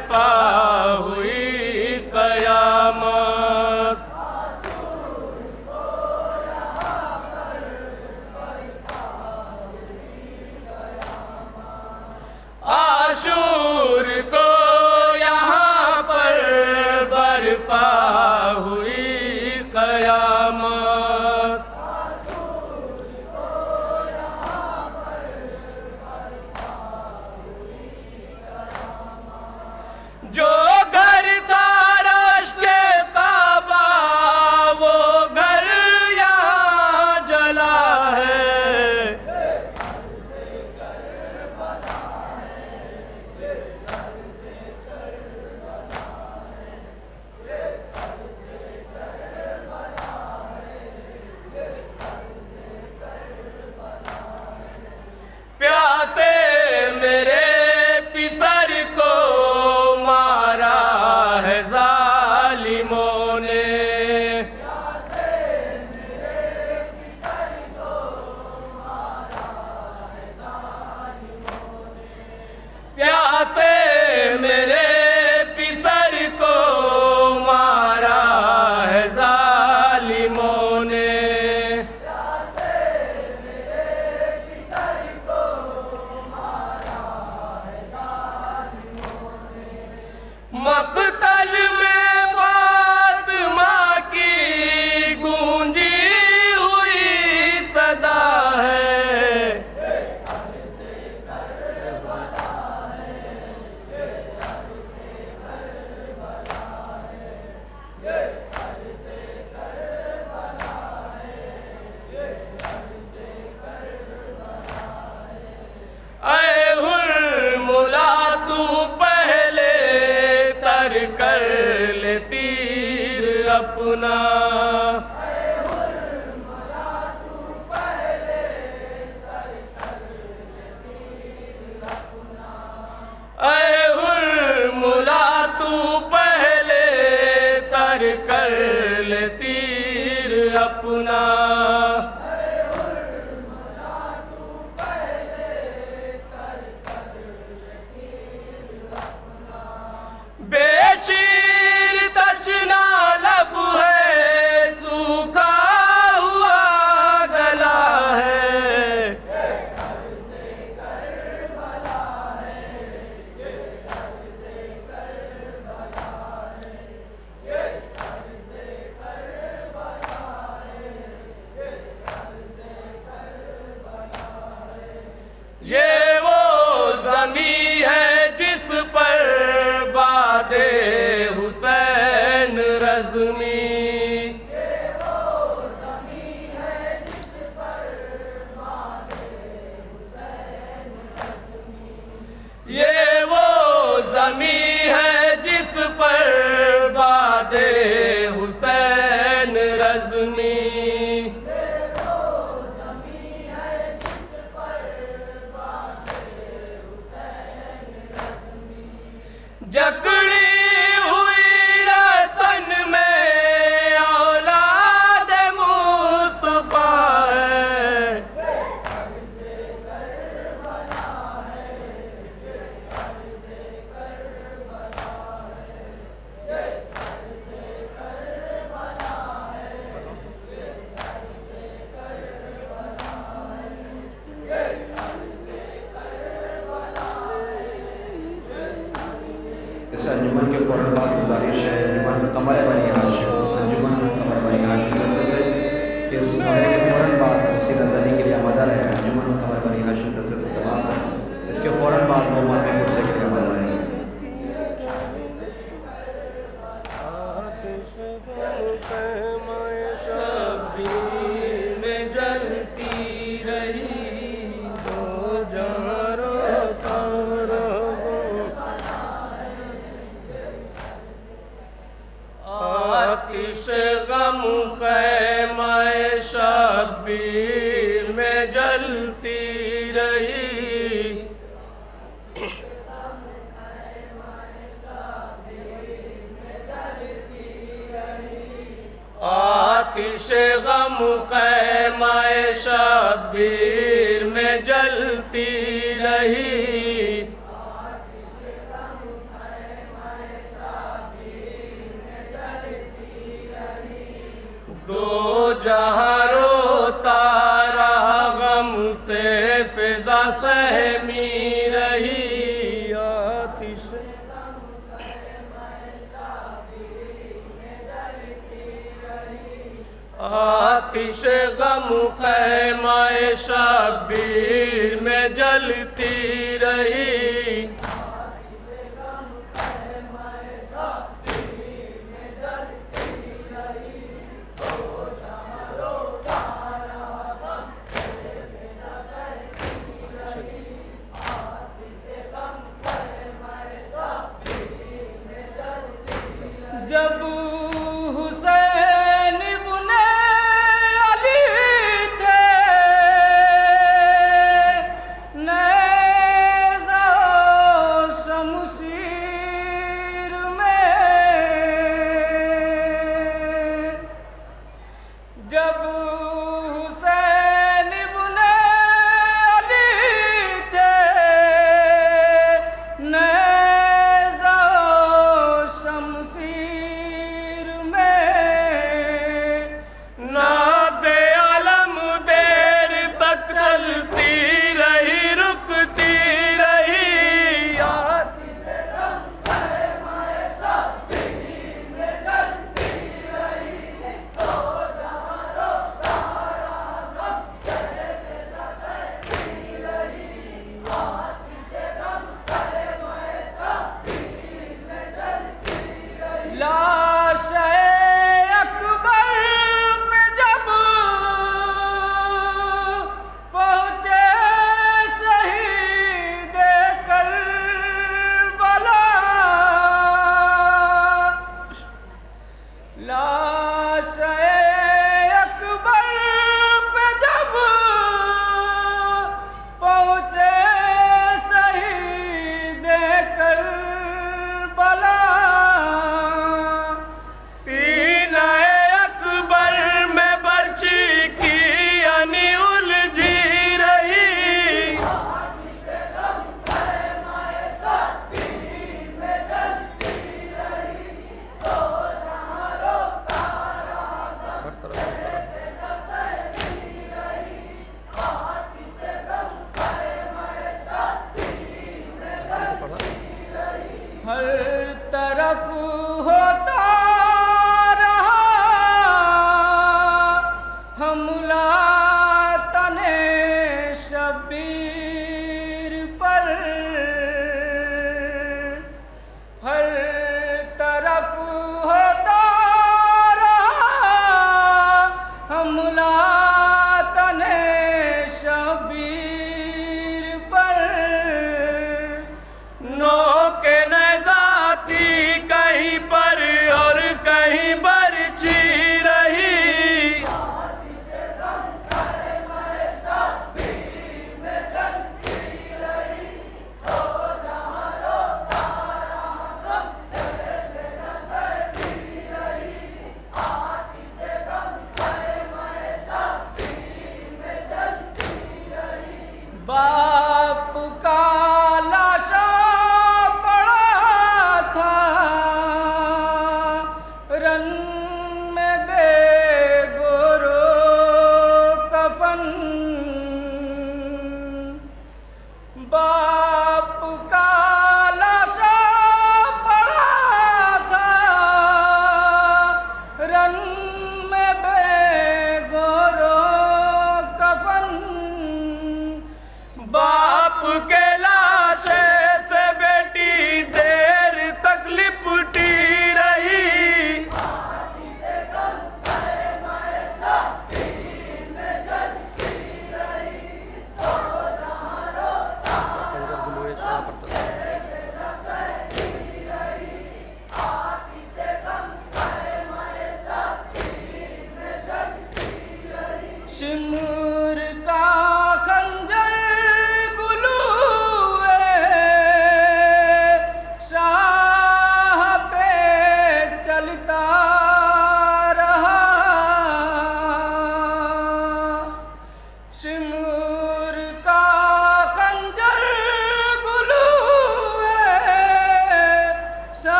बरपा हुई कयामत। आशूर को यहाँ पर बरपा हुई कयामत। जो घर तारश के काबा वो घर यहाँ जला है। प्यासे मेरे पिसर को मारा है जालिमों ने। प्यासे मेरे पिसर को मारा है जालिमों ने। प्यासे मेरे पिसर को मारा है जालिमों ने। मक़तल में फातिमा की गूंजी हुई सदा है। ऐ हुर्मुला तू पहले तर कर ले तीर अपना। ऐ हुर्मुला तू पहले तर कर ले तीर अपना। ऐ हुर्मुला तू पहले तर कर ले तीर अपना। बेशीर तशना लब है सूखा हुआ गला है। ये वो ज़मी है जिस पर बादे हुसैन रज़मी। ये वो ज़मी है जिस पर बादे हुसैन रज़मी। ये वो ज़मी है जिस पर बादे हुसैन रज़मी। जकड़ी हुई रसन में औलाद मुस्तफा है। इस अंजुमन के फ़ौरन बाद गुजारिश है अंजुमन कमर बनी हाशिम, अंजुमन कमर बनी हाशिम दस्ते से कि इस महीने के फ़ौरन बाद वसीला ज़नी के लिए आमादा रहे। अंजुमन कमर बनी हाशिम दस्ते से दमास है। इसके फ़ौरन बाद मोहम्मद में कुर्से के लिए आमादा रहे। आतिश गम ख़ैमाए शब्बीर में जलती रही। आतिश गम ख़ैमाए शब्बीर में जलती रही। जहाँ रोता रहा गम से फिजा सहमी रही आतिश आतिश गम खैमाए शब्बीर में जलती रही। जब हुसैन इब्ने अली थे नेज़ा शमशीर में, जब हुसैन इब्ने अली थे नेज़ा शमशीर नाज़े आलम देर तक चलती रही रुकती रही आतिश गम खैमाए शब्बीर में जलती रही। तो जहाँ रोता रहा गम से फिजा सहती रही आतिश गम खैमाए शब्बीर में जलती रही। लाशे अकबर पे जब पहुँचे शहीद करबला, लाशे अकबर पे जब पहुँचे शहीद करबला, हर तरफ होता रहा हमला तने शब्बीर पर, हर तरफ होता रहा हमला तने शब्बीर पर। नो के न जाती कहीं पर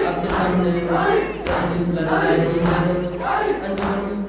आपके सामने तशरीफ लाने जा रही है। अंजुमन